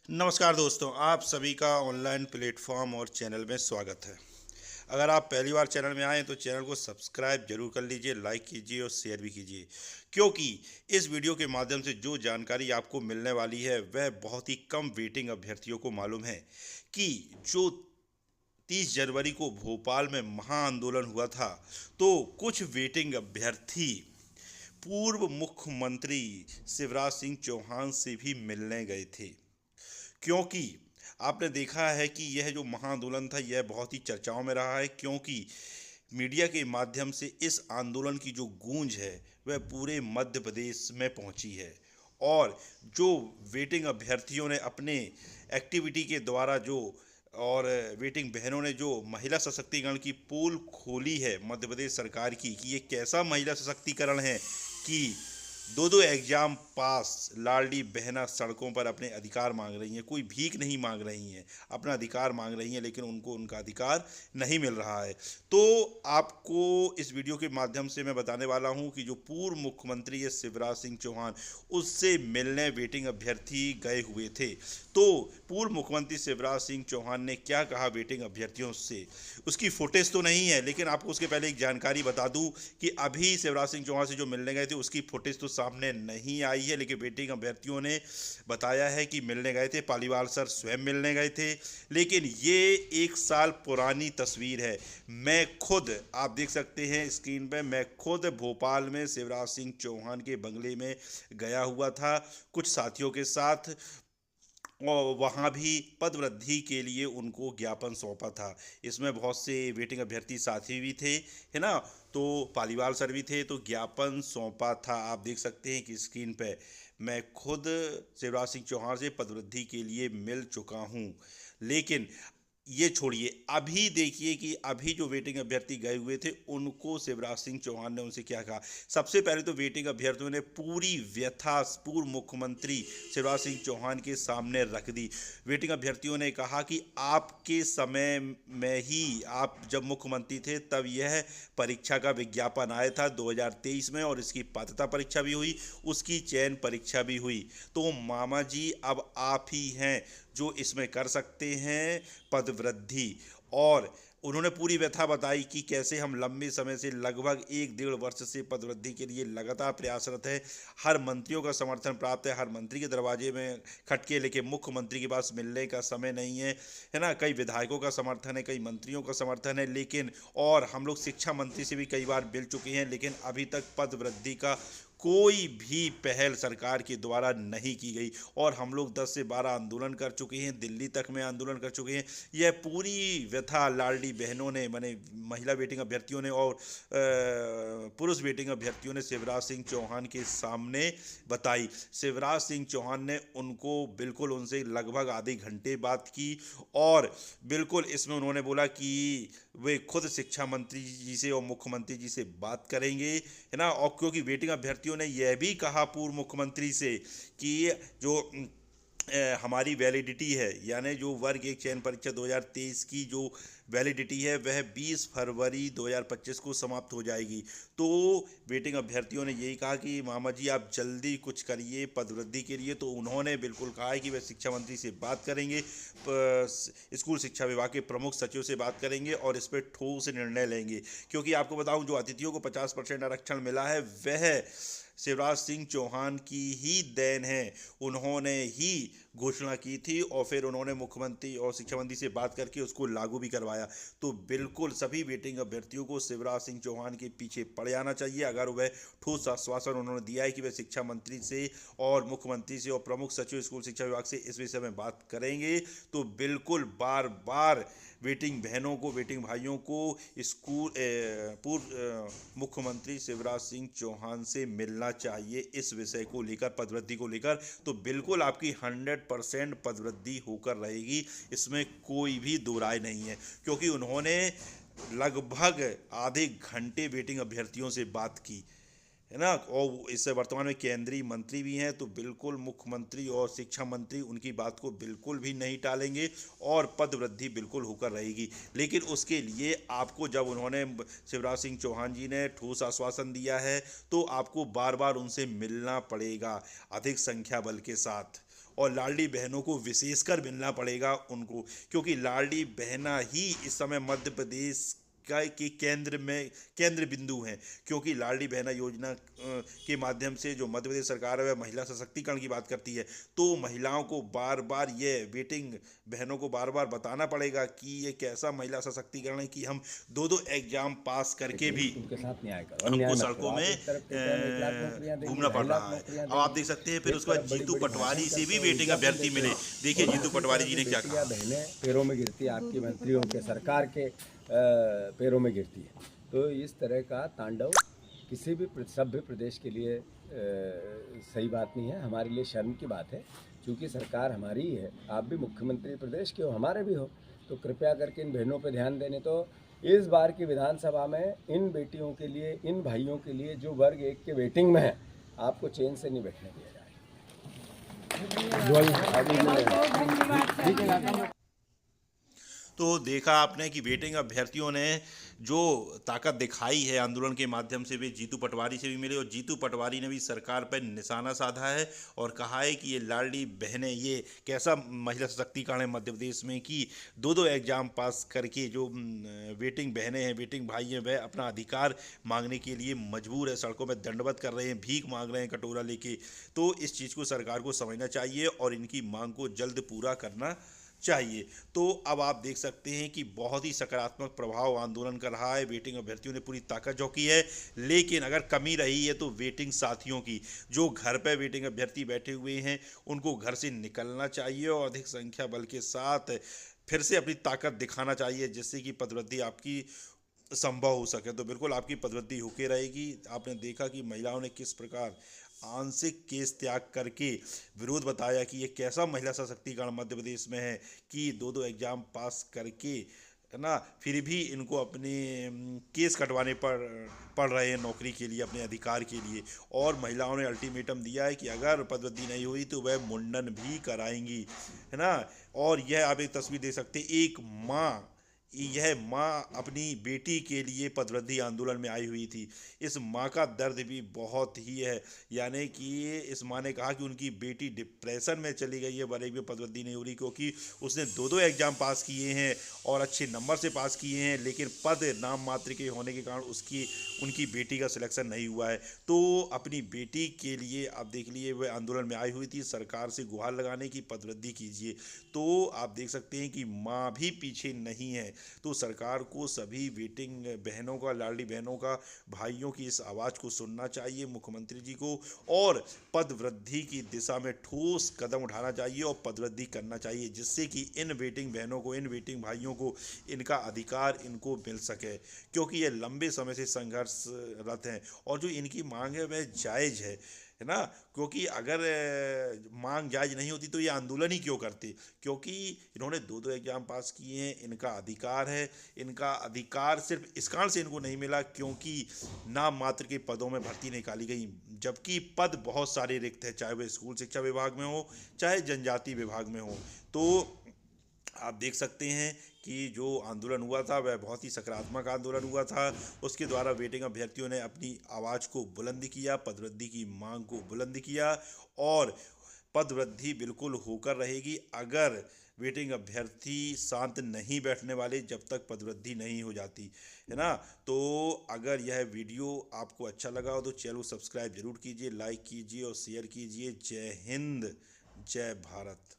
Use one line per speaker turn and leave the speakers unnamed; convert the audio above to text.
नमस्कार दोस्तों, आप सभी का ऑनलाइन प्लेटफॉर्म और चैनल में स्वागत है। अगर आप पहली बार चैनल में आए तो चैनल को सब्सक्राइब जरूर कर लीजिए, लाइक कीजिए और शेयर भी कीजिए, क्योंकि इस वीडियो के माध्यम से जो जानकारी आपको मिलने वाली है वह बहुत ही कम वेटिंग अभ्यर्थियों को मालूम है कि जो 30 जनवरी को भोपाल में महाआंदोलन हुआ था, तो कुछ वेटिंग अभ्यर्थी पूर्व मुख्यमंत्री शिवराज सिंह चौहान से भी मिलने गए थे। क्योंकि आपने देखा है कि यह जो महाआंदोलन था यह बहुत ही चर्चाओं में रहा है, क्योंकि मीडिया के माध्यम से इस आंदोलन की जो गूंज है वह पूरे मध्य प्रदेश में पहुंची है। और जो वेटिंग अभ्यर्थियों ने अपने एक्टिविटी के द्वारा जो और वेटिंग बहनों ने जो महिला सशक्तिकरण की पोल खोली है मध्य प्रदेश सरकार की कि ये कैसा महिला सशक्तिकरण है कि दो दो एग्जाम पास लाडली बहना सड़कों पर अपने अधिकार मांग रही हैं। कोई भीख नहीं मांग रही हैं, अपना अधिकार मांग रही हैं, लेकिन उनको उनका अधिकार नहीं मिल रहा है। तो आपको इस वीडियो के माध्यम से मैं बताने वाला हूं कि जो पूर्व मुख्यमंत्री है शिवराज सिंह चौहान, उससे मिलने वेटिंग अभ्यर्थी गए हुए थे। तो पूर्व मुख्यमंत्री शिवराज सिंह चौहान ने क्या कहा वेटिंग अभ्यर्थियों से, उसकी फुटेज तो नहीं है, लेकिन आपको उसके पहले एक जानकारी बता दूं कि अभी शिवराज सिंह चौहान से जो मिलने गए थे उसकी फुटेज तो सामने नहीं आई है, लेकिन वेटिंग अभ्यर्थियों ने बताया है कि मिलने गए थे, पालीवाल सर स्वयं मिलने गए थे। लेकिन ये 1 साल पुरानी तस्वीर है। मैं खुद, आप देख सकते हैं स्क्रीन पे, मैं खुद भोपाल में शिवराज सिंह चौहान के बंगले में गया हुआ था कुछ साथियों के साथ, और वहाँ भी पद वृद्धि के लिए उनको ज्ञापन सौंपा था। इसमें बहुत से वेटिंग अभ्यर्थी साथी भी थे, है ना। तो पालीवाल सर भी थे, तो ज्ञापन सौंपा था। आप देख सकते हैं कि स्क्रीन पे मैं खुद शिवराज सिंह चौहान से पद वृद्धि के लिए मिल चुका हूँ। लेकिन ये छोड़िए, अभी देखिए कि अभी जो वेटिंग अभ्यर्थी गए हुए थे उनको शिवराज सिंह चौहान ने उनसे क्या कहा। सबसे पहले तो वेटिंग अभ्यर्थियों ने पूरी व्यथा पूर्व मुख्यमंत्री शिवराज सिंह चौहान के सामने रख दी। वेटिंग अभ्यर्थियों ने कहा कि आपके समय में ही, आप जब मुख्यमंत्री थे तब यह परीक्षा का विज्ञापन आया था 2023 में, और इसकी पात्रता परीक्षा भी हुई, उसकी चयन परीक्षा भी हुई। तो मामा जी अब आप ही हैं जो इसमें कर सकते हैं पद वृद्धि। और उन्होंने पूरी व्यथा बताई कि कैसे हम लंबे समय से, लगभग 1 डेढ़ वर्ष से पद वृद्धि के लिए लगातार प्रयासरत है। हर मंत्रियों का समर्थन प्राप्त है, हर मंत्री के दरवाजे में खटके, लेकिन मुख्यमंत्री के पास मिलने का समय नहीं है ना। कई विधायकों का समर्थन है, कई मंत्रियों का समर्थन है, लेकिन और हम लोग शिक्षा मंत्री से भी कई बार मिल चुके हैं, लेकिन अभी तक पद वृद्धि का कोई भी पहल सरकार के द्वारा नहीं की गई। और हम लोग 10 से 12 आंदोलन कर चुके हैं, दिल्ली तक में आंदोलन कर चुके हैं। यह पूरी व्यथा लाडली बहनों ने, माने महिला वेटिंग अभ्यर्थियों ने और पुरुष वेटिंग अभ्यर्थियों ने शिवराज सिंह चौहान के सामने बताई। शिवराज सिंह चौहान ने उनको बिल्कुल, उनसे लगभग आधे घंटे बात की, और बिल्कुल इसमें उन्होंने बोला कि वे खुद शिक्षा मंत्री जी से और मुख्यमंत्री जी से बात करेंगे, है ना। और क्योंकि वेटिंग अभ्यर्थियों ने यह भी कहा पूर्व मुख्यमंत्री से कि जो हमारी वैलिडिटी है, यानी जो वर्ग एक चयन परीक्षा 2023 की जो वैलिडिटी है वह 20 फरवरी 2025 को समाप्त हो जाएगी। तो वेटिंग अभ्यर्थियों ने यही कहा कि मामा जी आप जल्दी कुछ करिए पद वृद्धि के लिए। तो उन्होंने बिल्कुल कहा है कि वह शिक्षा मंत्री से बात करेंगे, स्कूल शिक्षा विभाग के प्रमुख सचिव से बात करेंगे और इस पर ठोस निर्णय लेंगे। क्योंकि आपको बताऊं, जो अतिथियों को 50% आरक्षण मिला है वह शिवराज सिंह चौहान की ही देन है। उन्होंने ही घोषणा की थी और फिर उन्होंने मुख्यमंत्री और शिक्षा मंत्री से बात करके उसको लागू भी करवाया। तो बिल्कुल सभी वेटिंग अभ्यर्थियों को शिवराज सिंह चौहान के पीछे पड़ जाना चाहिए। अगर वह ठोस आश्वासन उन्होंने दिया है कि वह शिक्षा मंत्री से और मुख्यमंत्री से और प्रमुख सचिव स्कूल शिक्षा विभाग से इस विषय में बात करेंगे, तो बिल्कुल बार बार वेटिंग बहनों को, वेटिंग भाइयों को स्कूल पूर्व मुख्यमंत्री शिवराज सिंह चौहान से मिलना चाहिए इस विषय को लेकर, पदवृद्धि को लेकर। तो बिल्कुल आपकी 100% पदवृद्धि होकर रहेगी, इसमें कोई भी दो राय नहीं है। क्योंकि उन्होंने लगभग आधे घंटे वेटिंग अभ्यर्थियों से बात की, है ना। और इससे वर्तमान में केंद्रीय मंत्री भी हैं, तो बिल्कुल मुख्यमंत्री और शिक्षा मंत्री उनकी बात को बिल्कुल भी नहीं टालेंगे और पद वृद्धि बिल्कुल होकर रहेगी। लेकिन उसके लिए आपको, जब उन्होंने, शिवराज सिंह चौहान जी ने ठोस आश्वासन दिया है, तो आपको बार बार उनसे मिलना पड़ेगा अधिक संख्या बल के साथ। और लाडली बहनों को विशेषकर मिलना पड़ेगा उनको, क्योंकि लाडली बहना ही इस समय मध्य प्रदेश के केंद्र बिंदु हैं। क्योंकि लाडली बहना योजना के माध्यम से जो मध्य प्रदेश सरकार है वह महिला सशक्तिकरण की बात करती है, तो महिलाओं को बार बार ये वेटिंग बहनों को बार बार बताना पड़ेगा कि ये कैसा महिला सशक्तिकरण है कि हम दो दो एग्जाम पास करके भी
उनके साथ न्याय करो,
हमको सड़कों में घूमना पड़ रहा है। अब आप देख सकते हैं फिर उसके बाद जीतू पटवारी से भी वेटिंग अभ्यर्थी मिले। देखिए जीतू पटवारी जी ने क्या कहा।
बहनें पैरों में गिरती है, आपकी मंत्रियों के सरकार के पैरों में गिरती है। तो इस तरह का तांडव किसी भी सभ्य प्रदेश के लिए सही बात नहीं है, हमारे लिए शर्म की बात है। क्योंकि सरकार हमारी ही है, आप भी मुख्यमंत्री प्रदेश के हो, हमारे भी हो, तो कृपया करके इन बहनों पर ध्यान देने। तो इस बार की विधानसभा में इन बेटियों के लिए, इन भाइयों के लिए जो वर्ग 1 के वेटिंग में है, आपको चैन से नहीं बैठने दिया जाएगा।
तो देखा आपने कि वेटिंग अभ्यर्थियों ने जो ताकत दिखाई है आंदोलन के माध्यम से, वे जीतू पटवारी से भी मिले और जीतू पटवारी ने भी सरकार पर निशाना साधा है और कहा है कि ये लाडली बहनें, ये कैसा महिला सशक्तिकरण है मध्य प्रदेश में कि दो दो एग्जाम पास करके जो वेटिंग बहनें हैं, वेटिंग भाई हैं, वह अपना अधिकार मांगने के लिए मजबूर है, सड़कों में दंडवत कर रहे हैं, भीख मांग रहे हैं कटोरा लेके। तो इस चीज़ को सरकार को समझना चाहिए और इनकी मांग को जल्द पूरा करना चाहिए। तो अब आप देख सकते हैं कि बहुत ही सकारात्मक प्रभाव आंदोलन कर रहा है। वेटिंग अभ्यर्थियों ने पूरी ताकत झोंकी है, लेकिन अगर कमी रही है तो वेटिंग साथियों की। जो घर पर वेटिंग अभ्यर्थी बैठे हुए हैं उनको घर से निकलना चाहिए और अधिक संख्या बल के साथ फिर से अपनी ताकत दिखाना चाहिए, जिससे कि पदवृद्धि आपकी संभव हो सके। तो बिल्कुल आपकी पदवृद्धि होके रहेगी। आपने देखा कि महिलाओं ने किस प्रकार आंशिक केस त्याग करके विरोध बताया कि ये कैसा महिला सशक्तिकरण मध्य प्रदेश में है कि दो दो एग्जाम पास करके, है ना, फिर भी इनको अपने केस कटवाने पड़ रहे हैं नौकरी के लिए, अपने अधिकार के लिए। और महिलाओं ने अल्टीमेटम दिया है कि अगर पदवृद्धि नहीं हुई तो वह मुंडन भी कराएंगी, है ना। और यह आप एक तस्वीर देख सकते हैं, यह माँ अपनी बेटी के लिए पदवृद्धि आंदोलन में आई हुई थी। इस माँ का दर्द भी बहुत ही है, यानी कि इस माँ ने कहा कि उनकी बेटी डिप्रेशन में चली गई है, बड़े भी पदवृद्धि नहीं हो रही, क्योंकि उसने दो दो एग्जाम पास किए हैं और अच्छे नंबर से पास किए हैं, लेकिन पद नाम मात्र के होने के कारण उनकी बेटी का सिलेक्शन नहीं हुआ है। तो अपनी बेटी के लिए आप देख लिए वह आंदोलन में आई हुई थी, सरकार से गुहार लगाने की पदवृद्धि कीजिए। तो आप देख सकते हैं कि माँ भी पीछे नहीं है। तो सरकार को सभी वेटिंग बहनों का, लाडली बहनों का, भाइयों की इस आवाज़ को सुनना चाहिए, मुख्यमंत्री जी को, और पद वृद्धि की दिशा में ठोस कदम उठाना चाहिए और पद वृद्धि करना चाहिए, जिससे कि इन वेटिंग बहनों को, इन वेटिंग भाइयों को इनका अधिकार इनको मिल सके। क्योंकि ये लंबे समय से संघर्षरत हैं और जो इनकी मांग है वह जायज़ है ना। क्योंकि अगर मांग जायज़ नहीं होती तो ये आंदोलन ही क्यों करते। क्योंकि इन्होंने दो दो एग्जाम पास किए हैं, इनका अधिकार है। इनका अधिकार सिर्फ इस कारण से इनको नहीं मिला क्योंकि नाम मात्र के पदों में भर्ती निकाली गई, जबकि पद बहुत सारे रिक्त हैं, चाहे वह स्कूल शिक्षा विभाग में हो, चाहे जनजाति विभाग में हो। तो आप देख सकते हैं कि जो आंदोलन हुआ था वह बहुत ही सकारात्मक आंदोलन हुआ था। उसके द्वारा वेटिंग अभ्यर्थियों ने अपनी आवाज़ को बुलंद किया, पदवृद्धि की मांग को बुलंद किया और पदवृद्धि बिल्कुल होकर रहेगी अगर वेटिंग अभ्यर्थी शांत नहीं बैठने वाले जब तक पदवृद्धि नहीं हो जाती, है ना। तो अगर यह वीडियो आपको अच्छा लगा हो तो चैनल को सब्सक्राइब जरूर कीजिए, लाइक कीजिए और शेयर कीजिए। जय हिंद, जय भारत।